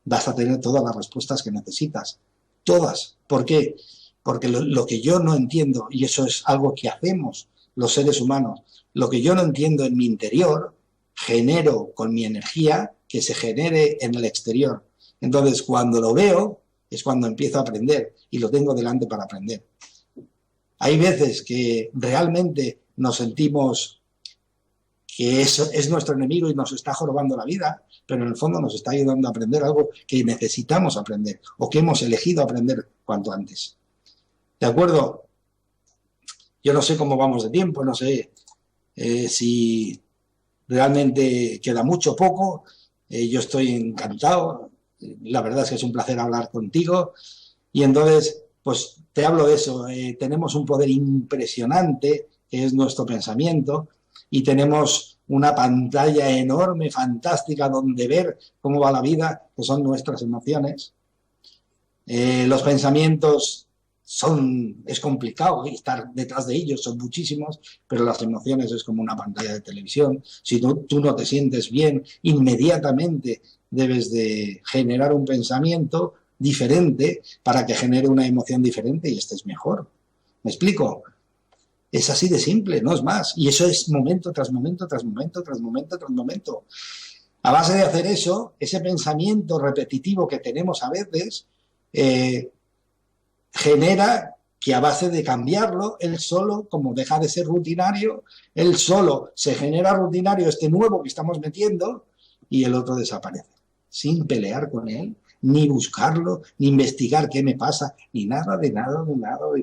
vas a tener todas las respuestas que necesitas. Todas. ¿Por qué? Porque lo que yo no entiendo, y eso es algo que hacemos los seres humanos, lo que yo no entiendo en mi interior, genero con mi energía que se genere en el exterior. Entonces, cuando lo veo, es cuando empiezo a aprender y lo tengo delante para aprender. Hay veces que realmente nos sentimos que eso es nuestro enemigo y nos está jorobando la vida, pero en el fondo nos está ayudando a aprender algo que necesitamos aprender o que hemos elegido aprender cuanto antes. ¿De acuerdo? Yo no sé cómo vamos de tiempo, no sé si realmente queda mucho o poco. Yo estoy encantado. La verdad es que es un placer hablar contigo. Y entonces, pues te hablo de eso. Tenemos un poder impresionante, que es nuestro pensamiento, y tenemos una pantalla enorme, fantástica, donde ver cómo va la vida, que son nuestras emociones. Los pensamientos es complicado estar detrás de ellos, son muchísimos, pero las emociones es como una pantalla de televisión. Si tú no te sientes bien, inmediatamente debes de generar un pensamiento diferente para que genere una emoción diferente y estés mejor. ¿Me explico? Es así de simple, no es más. Y eso es momento tras momento, tras momento, tras momento, tras momento. A base de hacer eso, ese pensamiento repetitivo que tenemos a veces, genera que a base de cambiarlo, él solo, como deja de ser rutinario, él solo se genera rutinario este nuevo que estamos metiendo y el otro desaparece, sin pelear con él, ni buscarlo, ni investigar qué me pasa, ni nada de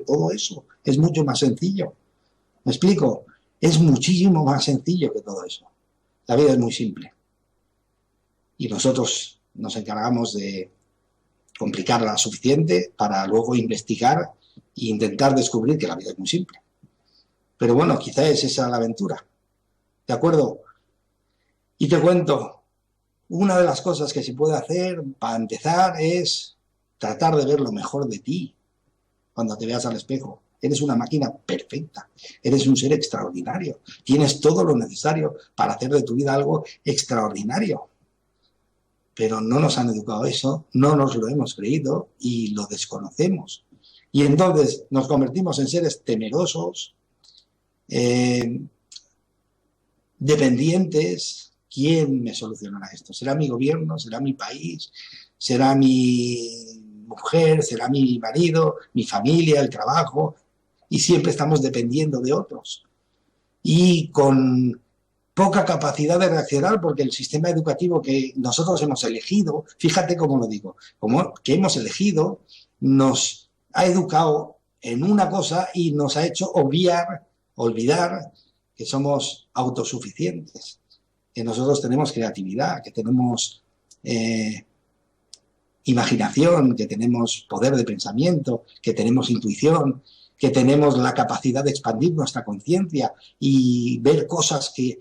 todo eso. Es mucho más sencillo. ¿Me explico? Es muchísimo más sencillo que todo eso. La vida es muy simple. Y nosotros nos encargamos de complicarla suficiente para luego investigar e intentar descubrir que la vida es muy simple. Pero bueno, quizá es esa la aventura. ¿De acuerdo? Y te cuento, una de las cosas que se puede hacer para empezar es tratar de ver lo mejor de ti cuando te veas al espejo. Eres una máquina perfecta, eres un ser extraordinario, tienes todo lo necesario para hacer de tu vida algo extraordinario. Pero no nos han educado eso, no nos lo hemos creído y lo desconocemos. Y entonces nos convertimos en seres temerosos, dependientes. ¿Quién me solucionará esto? ¿Será mi gobierno? ¿Será mi país? ¿Será mi mujer? ¿Será mi marido? ¿Mi familia? ¿El trabajo? Y siempre estamos dependiendo de otros. Y con poca capacidad de reaccionar, porque el sistema educativo que nosotros hemos elegido, fíjate cómo lo digo, como que hemos elegido, nos ha educado en una cosa y nos ha hecho olvidar que somos autosuficientes, que nosotros tenemos creatividad, que tenemos imaginación, que tenemos poder de pensamiento, que tenemos intuición, que tenemos la capacidad de expandir nuestra conciencia y ver cosas que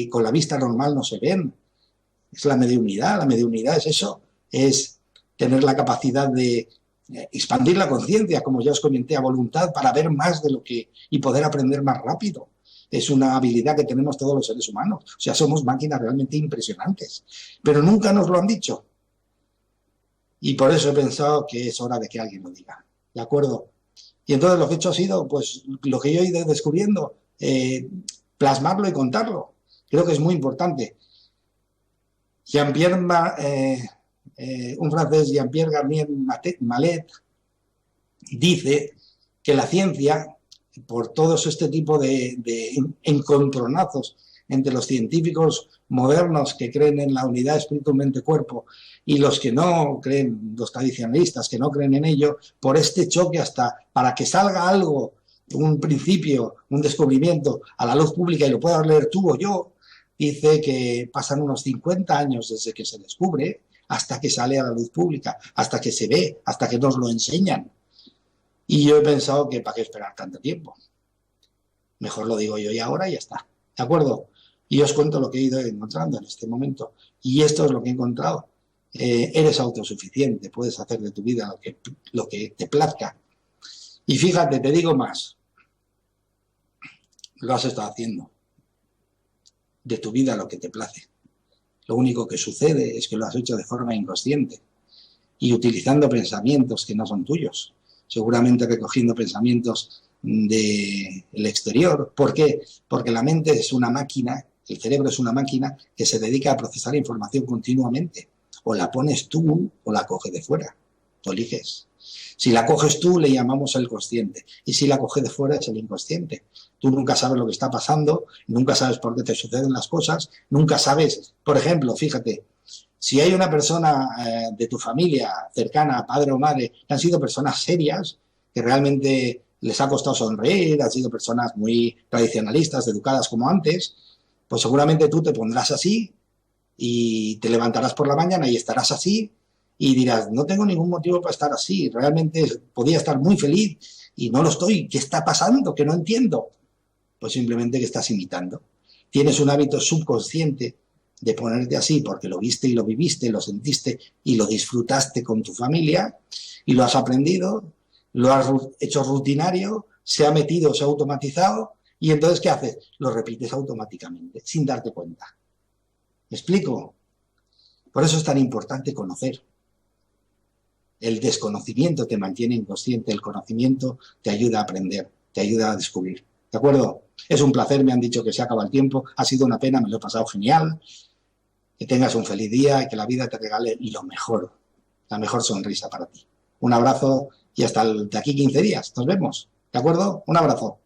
con la vista normal no se ven. Es la mediunidad es eso, es tener la capacidad de expandir la conciencia, como ya os comenté, a voluntad para ver más de lo que y poder aprender más rápido. Es una habilidad que tenemos todos los seres humanos. O sea, somos máquinas realmente impresionantes, pero nunca nos lo han dicho. Y por eso he pensado que es hora de que alguien lo diga. ¿De acuerdo? Y entonces lo que he hecho ha sido, pues, lo que yo he ido descubriendo, plasmarlo y contarlo. Creo que es muy importante. Un francés, Jean-Pierre Garnier Mallet, dice que la ciencia, por todos este tipo de encontronazos entre los científicos modernos que creen en la unidad espíritu-mente-cuerpo y los que no creen, los tradicionalistas que no creen en ello, por este choque hasta para que salga algo, un principio, un descubrimiento a la luz pública y lo puedas leer tú o yo, dice que pasan unos 50 años desde que se descubre hasta que sale a la luz pública, hasta que se ve, hasta que nos lo enseñan. Y yo he pensado que para qué esperar tanto tiempo. Mejor lo digo yo y ahora y ya está. ¿De acuerdo? Y os cuento lo que he ido encontrando en este momento. Y esto es lo que he encontrado. Eres autosuficiente, puedes hacer de tu vida lo que te plazca. Y fíjate, te digo más. Lo has estado haciendo. De tu vida lo que te place. Lo único que sucede es que lo has hecho de forma inconsciente y utilizando pensamientos que no son tuyos. Seguramente recogiendo pensamientos del exterior. ¿Por qué? Porque la mente es una máquina, el cerebro es una máquina que se dedica a procesar información continuamente. O la pones tú o la coges de fuera. Tú eliges. Si la coges tú, le llamamos el consciente. Y si la coges de fuera, es el inconsciente. Tú nunca sabes lo que está pasando, nunca sabes por qué te suceden las cosas, nunca sabes, por ejemplo, fíjate, si hay una persona de tu familia cercana, padre o madre, que han sido personas serias, que realmente les ha costado sonreír, han sido personas muy tradicionalistas, educadas como antes, pues seguramente tú te pondrás así y te levantarás por la mañana y estarás así y dirás, no tengo ningún motivo para estar así, realmente podía estar muy feliz y no lo estoy. ¿Qué está pasando? Que no entiendo. Pues simplemente que estás imitando. Tienes un hábito subconsciente de ponerte así porque lo viste y lo viviste, lo sentiste y lo disfrutaste con tu familia y lo has aprendido, lo has hecho rutinario, se ha metido, se ha automatizado y entonces ¿qué haces? Lo repites automáticamente, sin darte cuenta. ¿Me explico? Por eso es tan importante conocer. El desconocimiento te mantiene inconsciente, el conocimiento te ayuda a aprender, te ayuda a descubrir. ¿De acuerdo? Es un placer, me han dicho que se acaba el tiempo, ha sido una pena, me lo he pasado genial. Que tengas un feliz día y que la vida te regale lo mejor, la mejor sonrisa para ti. Un abrazo y hasta de aquí 15 días. Nos vemos. ¿De acuerdo? Un abrazo.